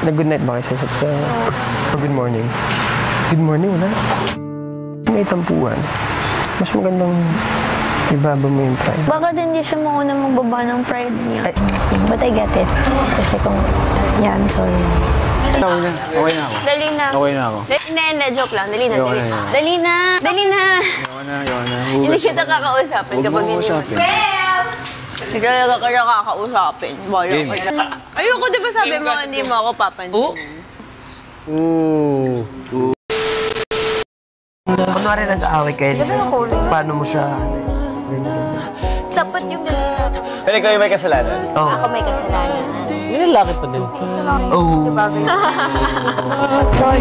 Nag-good night ba kayo sa isa't? Or good morning? Good morning, wala. May tampuhan. Mas magandang ibaba mo yung pride. Baka din hindi siya mauna magbaba ng pride niya. But I get it. Kasi kung, yeah, I'm sorry. Okay na ako. Dali na. Okay na ako. Hindi, joke lang. Dali na, Ayoko dali na, na. Dali na! Dali na! Ayoko na. Hindi kita kakausapin kapag hindi mo. Hindi ka talaga kaya kakausapin. Bala ka na. Ayoko, di ba sabi mo hindi mo ako papansin? Kunwari nag-aaway kayo, paano mo siya? Dapat yung ganito. Pero ikaw yung may kasalanan? Oh. Ako may kasalanan. May lalaki pa din. Oh. Sorry.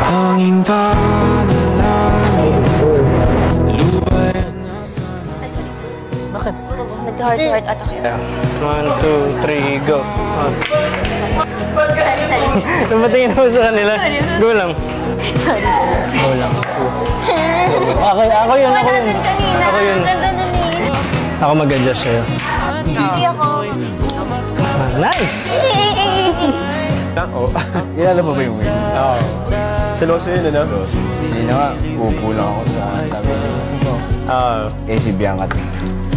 Hanging panalangin lubayan na sana. Bakit? Nag-heart attack yun. 1, 2, 3, go. Sali. Napatingin ako sa kanila. Go lang. Go lang. Ako yun. Ako yun. Ako mag-adjust sa'yo. Hindi ako. Nice! Oh, kilala mo ba yung win? Oo. Seloso yun, ano? Hindi na nga, upo lang ako sa tabi. Oo. Eh, si Bianca.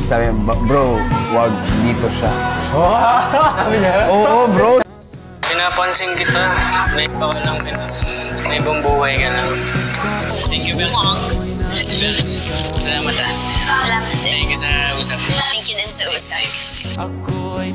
Sabi, bro, wag dito siya. Sabi niya? Oo, bro. Pinapansin kita. May baka lang ka na. May bumbuhay ka na. Thank you, Bex. Salamat ah. Salamat din. Thank you sa usap. Thank you din sa usap. ako ay